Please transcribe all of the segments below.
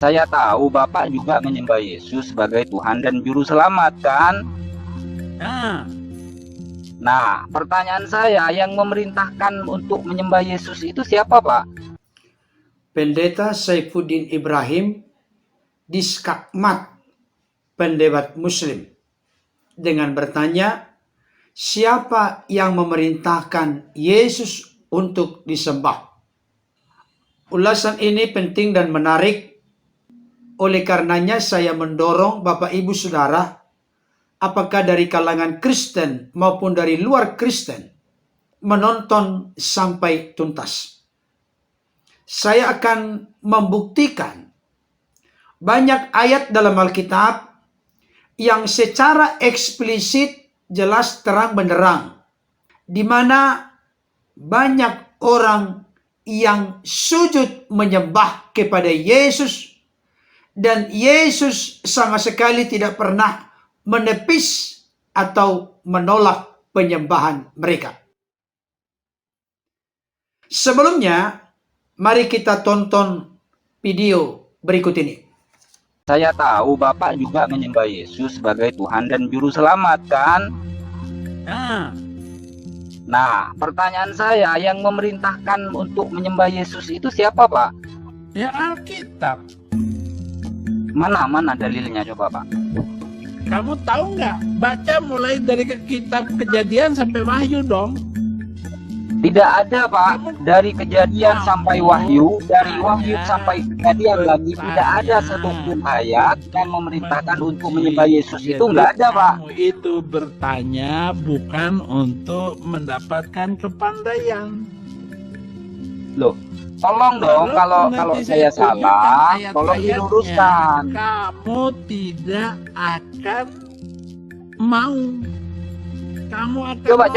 Saya tahu Bapak juga menyembah Yesus sebagai Tuhan dan Juru Selamat, kan? Nah, Nah, pertanyaan saya, yang memerintahkan untuk menyembah Yesus itu siapa, Pak? Pendeta Saifuddin Ibrahim di Skakmat pendebat Muslim dengan bertanya, siapa yang memerintahkan Yesus untuk disembah? Ulasan ini penting dan menarik. Oleh karenanya saya mendorong Bapak Ibu Saudara, apakah dari kalangan Kristen maupun dari luar Kristen, menonton sampai tuntas. Saya akan membuktikan banyak ayat dalam Alkitab yang secara eksplisit jelas terang benderang, di mana banyak orang yang sujud menyembah kepada Yesus, dan Yesus sama sekali tidak pernah menepis atau menolak penyembahan mereka. Sebelumnya, mari kita tonton video berikut ini. Saya tahu Bapak juga menyembah Yesus sebagai Tuhan dan Juru Selamat, kan? Nah, pertanyaan saya, yang memerintahkan untuk menyembah Yesus itu siapa, Pak? ya Alkitab. Mana dalilnya coba, Pak? Kamu tahu nggak? Baca mulai dari kitab Kejadian sampai Wahyu dong. Tidak ada, Pak. Dari Kejadian sampai Wahyu, dari Wahyu sampai Kejadian lagi, tidak ada satupun ayat yang memerintahkan untuk menyembah Yesus. Itu nggak ada, Pak. Kamu itu bertanya bukan untuk mendapatkan kepandaian. Loh, tolong dong, kalau saya salah, tolong diluruskan. Kamu tidak akan mau. Kamu akan Coba,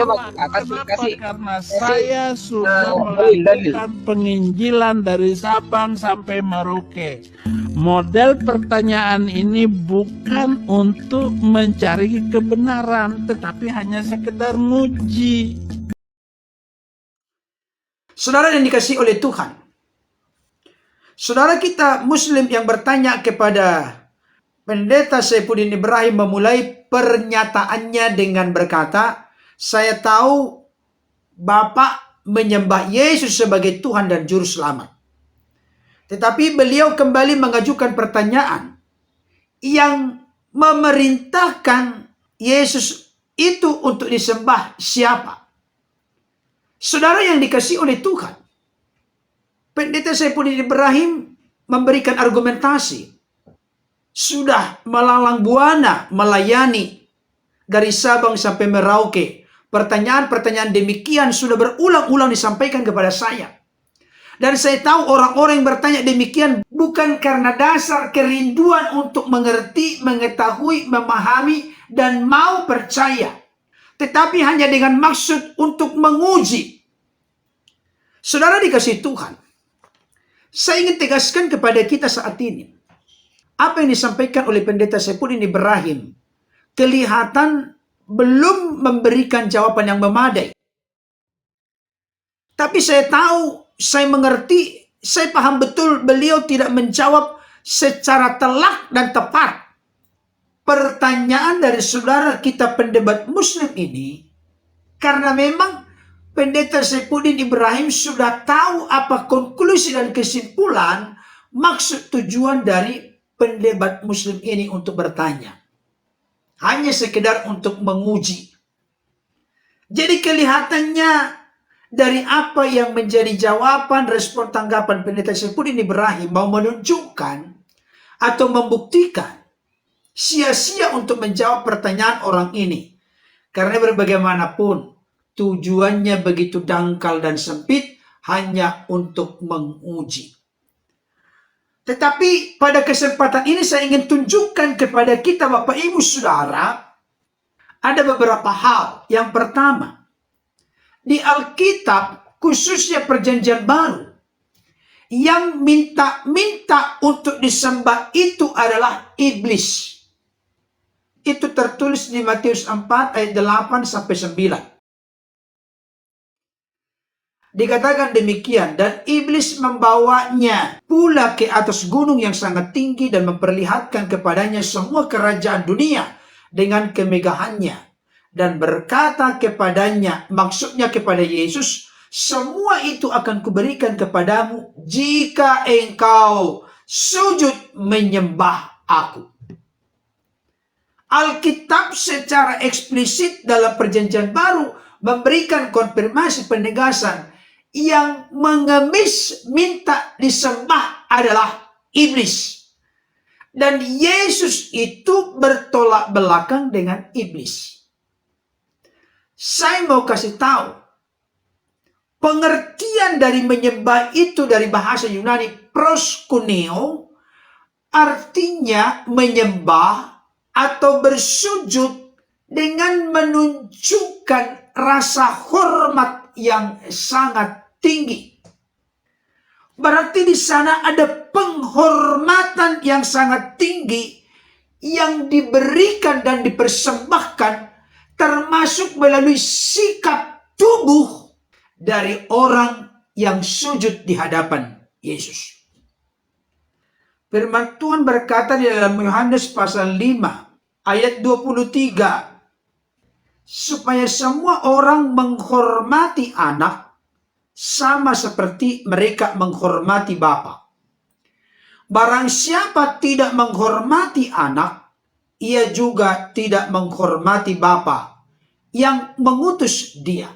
kasih. Karena saya sudah melakukan penginjilan dari Sabang sampai Merauke. Model pertanyaan ini bukan untuk mencari kebenaran, tetapi hanya sekedar nguji. Saudara yang dikasihi oleh Tuhan, saudara kita Muslim yang bertanya kepada Pendeta Saifuddin Ibrahim memulai pernyataannya dengan berkata, saya tahu Bapak menyembah Yesus sebagai Tuhan dan Juru Selamat. Tetapi beliau kembali mengajukan pertanyaan, yang memerintahkan Yesus itu untuk disembah siapa? Saudara yang dikasihi oleh Tuhan, Pendeta Saifuddin Ibrahim memberikan argumentasi. Sudah melalang buana melayani dari Sabang sampai Merauke. Pertanyaan-pertanyaan demikian sudah berulang-ulang disampaikan kepada saya. Dan saya tahu orang-orang yang bertanya demikian bukan karena dasar kerinduan untuk mengerti, mengetahui, memahami, dan mau percaya. Tetapi hanya dengan maksud untuk menguji. Saudara dikasihi Tuhan, saya ingin tegaskan kepada kita saat ini, apa yang disampaikan oleh Pendeta Saifuddin Ibrahim kelihatan belum memberikan jawaban yang memadai. Tapi saya tahu, saya mengerti, saya paham betul beliau tidak menjawab secara telak dan tepat pertanyaan dari saudara kita pendebat Muslim ini, karena memang Pendeta Saifuddin Ibrahim sudah tahu apa konklusi dan kesimpulan maksud tujuan dari pendebat Muslim ini untuk bertanya. Hanya sekedar untuk menguji. Jadi kelihatannya dari apa yang menjadi jawaban, respon, tanggapan Pendeta Saifuddin Ibrahim mau menunjukkan atau membuktikan sia-sia untuk menjawab pertanyaan orang ini. Karena berbagaimanapun tujuannya begitu dangkal dan sempit, hanya untuk menguji. Tetapi pada kesempatan ini saya ingin tunjukkan kepada kita Bapak Ibu Saudara, ada beberapa hal. Yang pertama, di Alkitab khususnya Perjanjian Baru, yang minta untuk disembah itu adalah iblis. Itu tertulis di Matius 4 ayat 8 sampai 9. Dikatakan demikian, dan iblis membawanya pula ke atas gunung yang sangat tinggi dan memperlihatkan kepadanya semua kerajaan dunia dengan kemegahannya, dan berkata kepadanya, maksudnya kepada Yesus, semua itu akan kuberikan kepadamu jika engkau sujud menyembah aku. Alkitab secara eksplisit dalam Perjanjian Baru memberikan konfirmasi penegasan yang mengemis minta disembah adalah iblis. Dan Yesus itu bertolak belakang dengan iblis. Saya mau kasih tahu, pengertian dari menyembah itu dari bahasa Yunani proskuneo, artinya menyembah atau bersujud dengan menunjukkan rasa hormat yang sangat tinggi. Berarti di sana ada penghormatan yang sangat tinggi yang diberikan dan dipersembahkan, termasuk melalui sikap tubuh dari orang yang sujud di hadapan Yesus. Firman Tuhan berkata di dalam Yohanes pasal 5 ayat 23, supaya semua orang menghormati anak sama seperti mereka menghormati Bapa. Barang siapa tidak menghormati anak, ia juga tidak menghormati Bapa yang mengutus dia.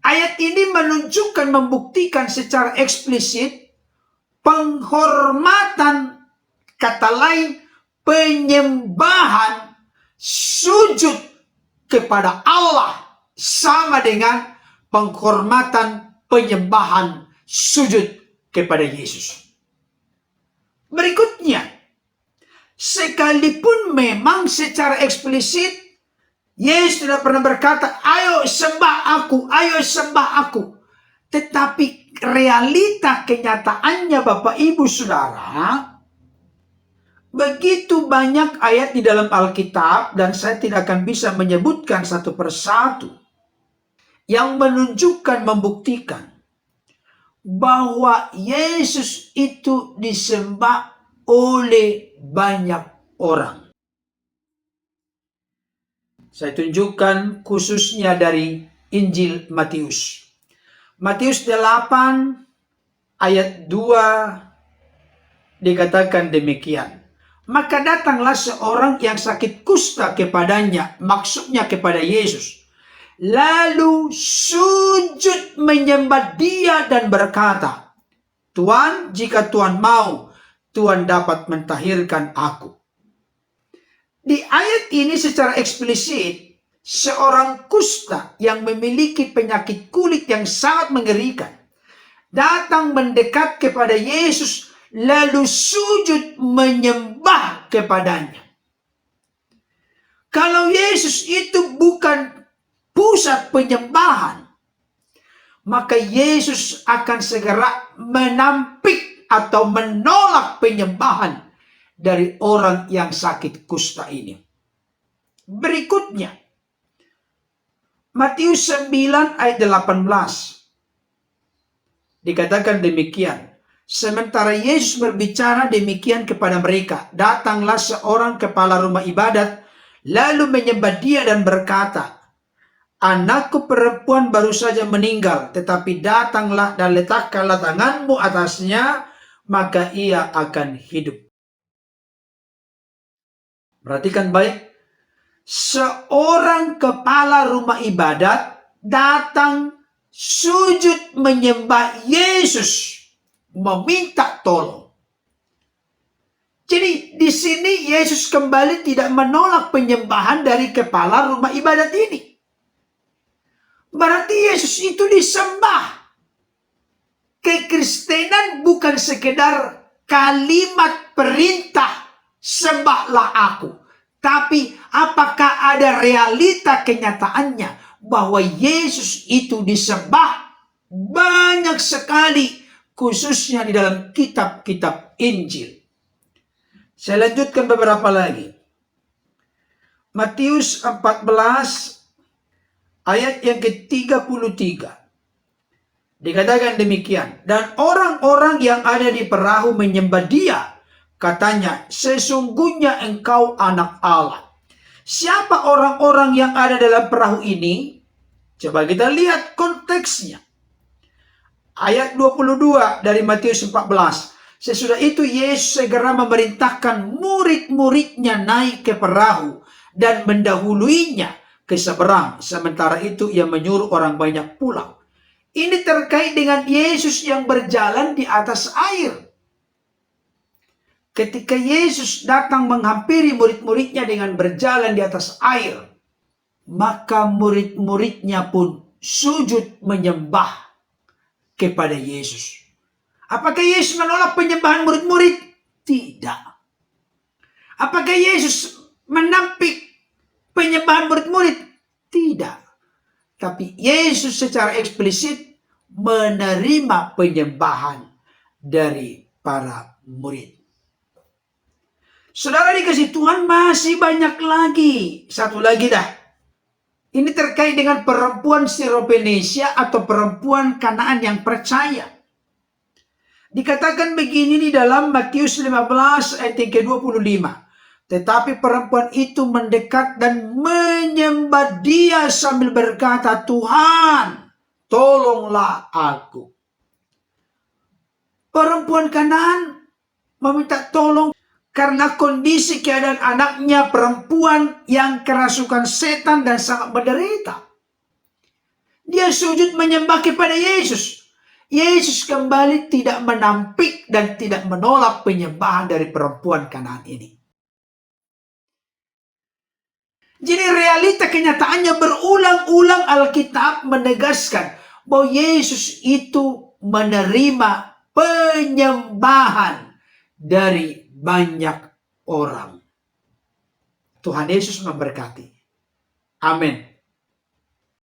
Ayat ini menunjukkan, membuktikan secara eksplisit penghormatan, kata lain penyembahan, sujud kepada Allah sama dengan penghormatan, penyembahan, sujud kepada Yesus. Berikutnya, sekalipun memang secara eksplisit Yesus tidak pernah berkata, ayo sembah aku, ayo sembah aku. Tetapi realita kenyataannya Bapak Ibu Saudara, begitu banyak ayat di dalam Alkitab, dan saya tidak akan bisa menyebutkan satu persatu, yang menunjukkan, membuktikan bahwa Yesus itu disembah oleh banyak orang. Saya tunjukkan khususnya dari Injil Matius. Matius 8 ayat 2 dikatakan demikian. Maka datanglah seorang yang sakit kusta kepadanya, maksudnya kepada Yesus. Lalu sujud menyembah dia dan berkata, Tuhan, jika Tuhan mau, Tuhan dapat mentahirkan aku. Di ayat ini secara eksplisit, seorang kusta yang memiliki penyakit kulit yang sangat mengerikan datang mendekat kepada Yesus, lalu sujud menyembah kepadanya. Kalau Yesus itu bukan pusat penyembahan, maka Yesus akan segera menampik atau menolak penyembahan dari orang yang sakit kusta ini. Berikutnya, Matius 9 ayat 18. Dikatakan demikian. Sementara Yesus berbicara demikian kepada mereka, datanglah seorang kepala rumah ibadat, lalu menyembah dia dan berkata, anakku perempuan baru saja meninggal, tetapi datanglah dan letakkanlah tanganmu atasnya, maka ia akan hidup. Perhatikan baik, seorang kepala rumah ibadat datang sujud menyembah Yesus, meminta tolong. Jadi di sini Yesus kembali tidak menolak penyembahan dari kepala rumah ibadat ini. Berarti Yesus itu disembah. Kekristenan bukan sekedar kalimat perintah, sembahlah aku. Tapi apakah ada realita kenyataannya bahwa Yesus itu disembah? Banyak sekali, khususnya di dalam kitab-kitab Injil. Saya lanjutkan beberapa lagi. Matius 14 ayat yang ke-33. Dikatakan demikian. Dan orang-orang yang ada di perahu menyembah dia. Katanya, sesungguhnya engkau anak Allah. Siapa orang-orang yang ada dalam perahu ini? Coba kita lihat konteksnya. Ayat 22 dari Matius 14. Sesudah itu Yesus segera memerintahkan murid-muridnya naik ke perahu dan mendahuluinya ke seberang. Sementara itu ia menyuruh orang banyak pulang. Ini terkait dengan Yesus yang berjalan di atas air. Ketika Yesus datang menghampiri murid-muridnya dengan berjalan di atas air, maka murid-muridnya pun sujud menyembah kepada Yesus. Apakah Yesus menolak penyembahan murid-murid? Tidak. Apakah Yesus menampik penyembahan murid-murid? Tidak. Tapi Yesus secara eksplisit menerima penyembahan dari para murid. Saudara dikasih Tuhan, masih banyak lagi. Satu lagi dah. Ini terkait dengan perempuan Syropenicia atau perempuan Kanaan yang percaya. Dikatakan begini di dalam Matius 15 ayat yang ke-25. Tetapi perempuan itu mendekat dan menyembah dia sambil berkata, Tuhan, tolonglah aku. Perempuan Kanaan meminta tolong karena kondisi keadaan anaknya perempuan yang kerasukan setan dan sangat menderita. Dia sujud menyembah kepada Yesus. Yesus kembali tidak menampik dan tidak menolak penyembahan dari perempuan Kanaan ini. Jadi realita kenyataannya berulang-ulang Alkitab menegaskan bahwa Yesus itu menerima penyembahan dari banyak orang. Tuhan Yesus memberkati. Amin.